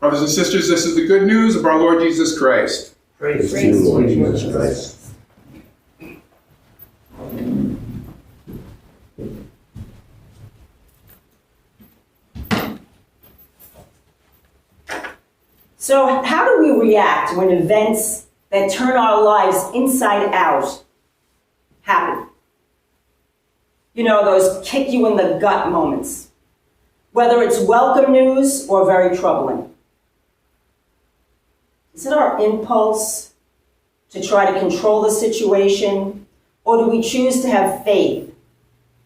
Brothers and sisters, this is the good news of our Lord Jesus Christ. Praise to you, Lord Jesus Christ. So how do we react when events that turn our lives inside out happen? You know, those kick you in the gut moments, whether it's welcome news or very troubling. Is it our impulse to try to control the situation, or do we choose to have faith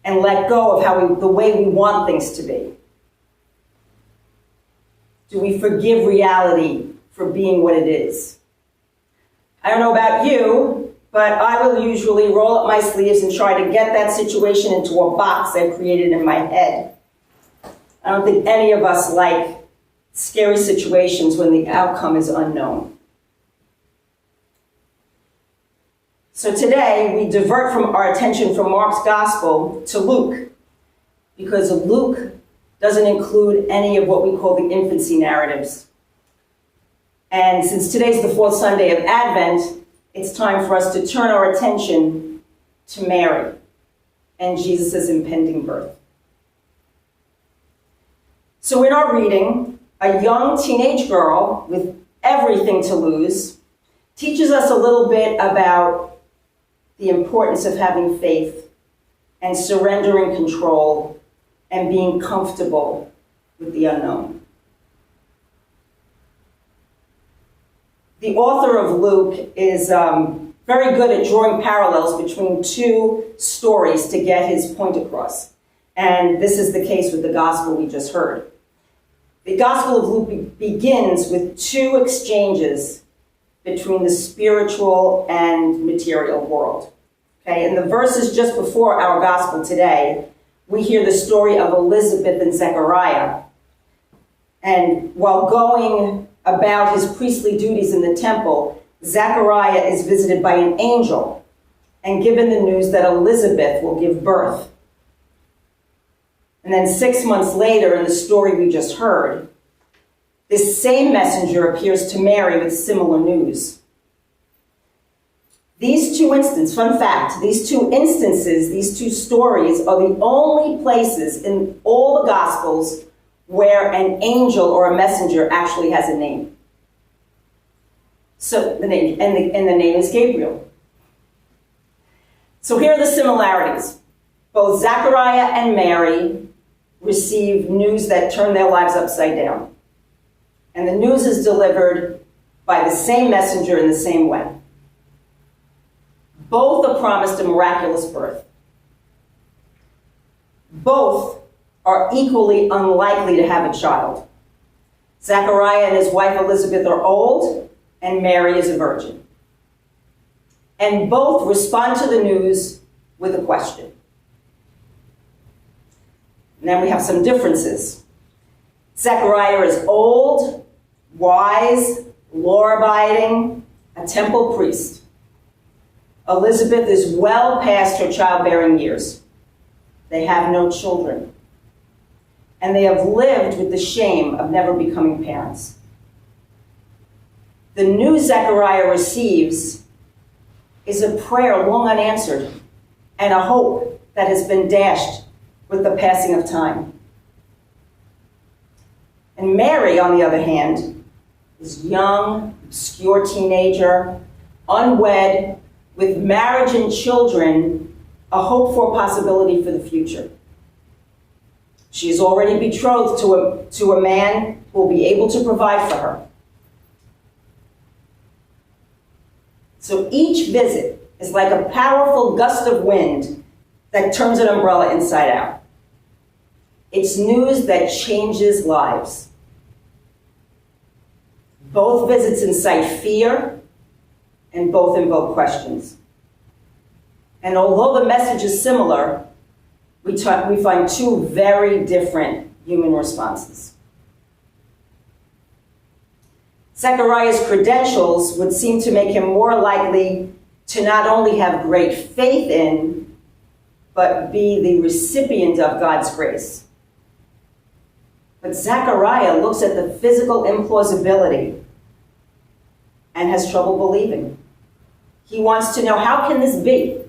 and let go of the way we want things to be? Do we forgive reality for being what it is? I don't know about you, but I will usually roll up my sleeves and try to get that situation into a box I've created in my head. I don't think any of us like scary situations when the outcome is unknown. So today, we divert from our attention from Mark's gospel to Luke, because Luke doesn't include any of what we call the infancy narratives. And since today's the fourth Sunday of Advent, it's time for us to turn our attention to Mary and Jesus' impending birth. So in our reading, a young teenage girl with everything to lose teaches us a little bit about the importance of having faith and surrendering control and being comfortable with the unknown. The author of Luke is very good at drawing parallels between two stories to get his point across. And this is the case with the gospel we just heard. The Gospel of Luke begins with two exchanges between the spiritual and material world. Okay, in the verses just before our gospel today, we hear the story of Elizabeth and Zechariah. And while going about his priestly duties in the temple, Zechariah is visited by an angel and given the news that Elizabeth will give birth. And then 6 months later, in the story we just heard, this same messenger appears to Mary with similar news. These two instances, fun fact, these two instances, these two stories are the only places in all the Gospels where an angel or a messenger actually has a name. So the name, and the name is Gabriel. So here are the similarities. Both Zechariah and Mary receive news that turn their lives upside down. And the news is delivered by the same messenger in the same way. Both are promised a miraculous birth. Both are equally unlikely to have a child. Zechariah and his wife Elizabeth are old, and Mary is a virgin. And both respond to the news with a question. And then we have some differences. Zechariah is old, wise, law-abiding, a temple priest. Elizabeth is well past her childbearing years. They have no children. And they have lived with the shame of never becoming parents. The news Zechariah receives is a prayer long unanswered and a hope that has been dashed with the passing of time. And Mary, on the other hand, is young, obscure teenager, unwed, with marriage and children, a hope for possibility for the future. She is already betrothed to a man who will be able to provide for her. So each visit is like a powerful gust of wind that turns an umbrella inside out. It's news that changes lives. Both visits incite fear, and both invoke questions. And although the message is similar, we find two very different human responses. Zechariah's credentials would seem to make him more likely to not only have great faith in, but be the recipient of God's grace. But Zechariah looks at the physical implausibility and has trouble believing. He wants to know, how can this be?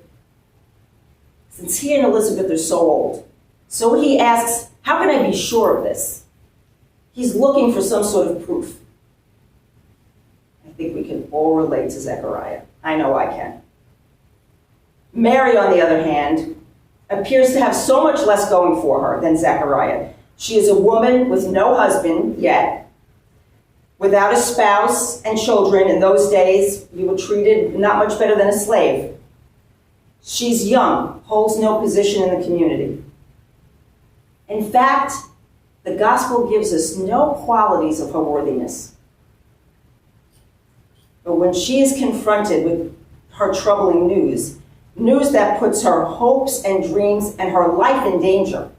Since he and Elizabeth are so old. So he asks, how can I be sure of this? He's looking for some sort of proof. I think we can all relate to Zechariah. I know I can. Mary, on the other hand, appears to have so much less going for her than Zechariah. She is a woman with no husband yet, without a spouse and children. In those days, you were treated not much better than a slave. She's young, holds no position in the community. In fact, the gospel gives us no qualities of her worthiness. But when she is confronted with her troubling news that puts her hopes and dreams and her life in danger,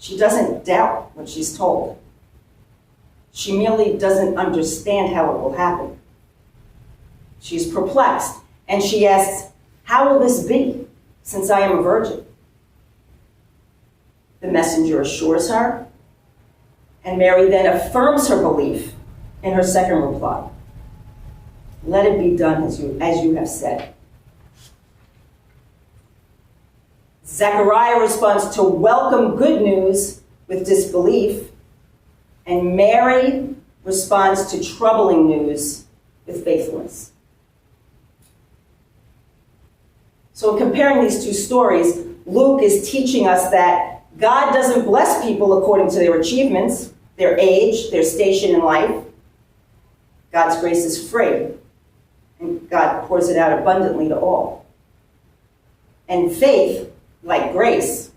she doesn't doubt what she's told. She merely doesn't understand how it will happen. She's perplexed, and she asks, how will this be, since I am a virgin? The messenger assures her, and Mary then affirms her belief in her second reply. Let it be done as you have said. Zechariah responds to welcome good news with disbelief, and Mary responds to troubling news with faithfulness. So in comparing these two stories, Luke is teaching us that God doesn't bless people according to their achievements, their age, their station in life. God's grace is free, and God pours it out abundantly to all. And faith, like grace,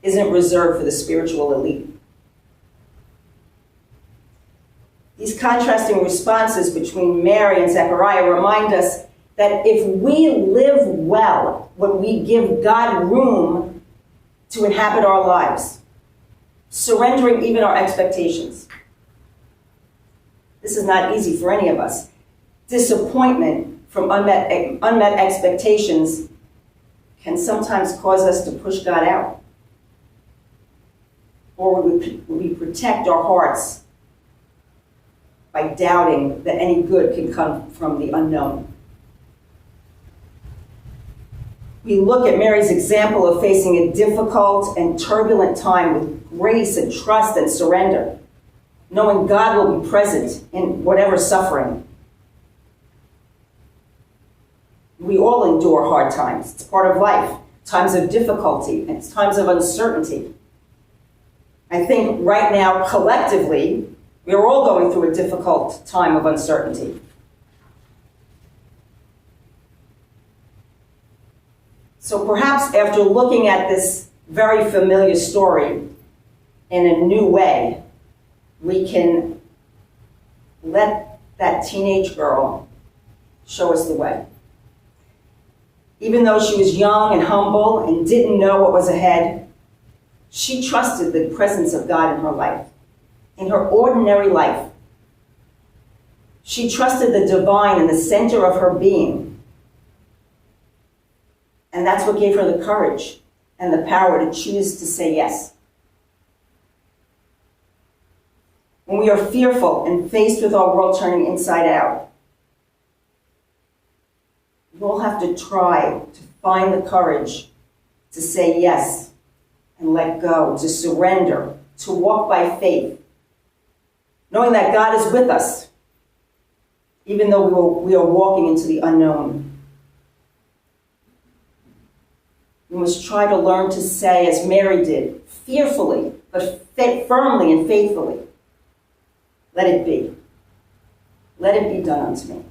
isn't reserved for the spiritual elite. These contrasting responses between Mary and Zechariah remind us that if we live well, when we give God room to inhabit our lives, surrendering even our expectations. This is not easy for any of us. Disappointment from unmet expectations can sometimes cause us to push God out. Or we protect our hearts by doubting that any good can come from the unknown. We look at Mary's example of facing a difficult and turbulent time with grace and trust and surrender, knowing God will be present in whatever suffering. We all endure hard times. It's part of life. Times of difficulty and times of uncertainty. I think right now, collectively, we are all going through a difficult time of uncertainty. So perhaps after looking at this very familiar story in a new way, we can let that teenage girl show us the way. Even though she was young and humble and didn't know what was ahead, she trusted the presence of God in her life, in her ordinary life. She trusted the divine in the center of her being. And that's what gave her the courage and the power to choose to say yes. When we are fearful and faced with our world turning inside out, we'll have to try to find the courage to say yes and let go, to surrender, to walk by faith, knowing that God is with us, even though we are walking into the unknown. We must try to learn to say, as Mary did, fearfully, but firmly and faithfully, let it be. Let it be done unto me.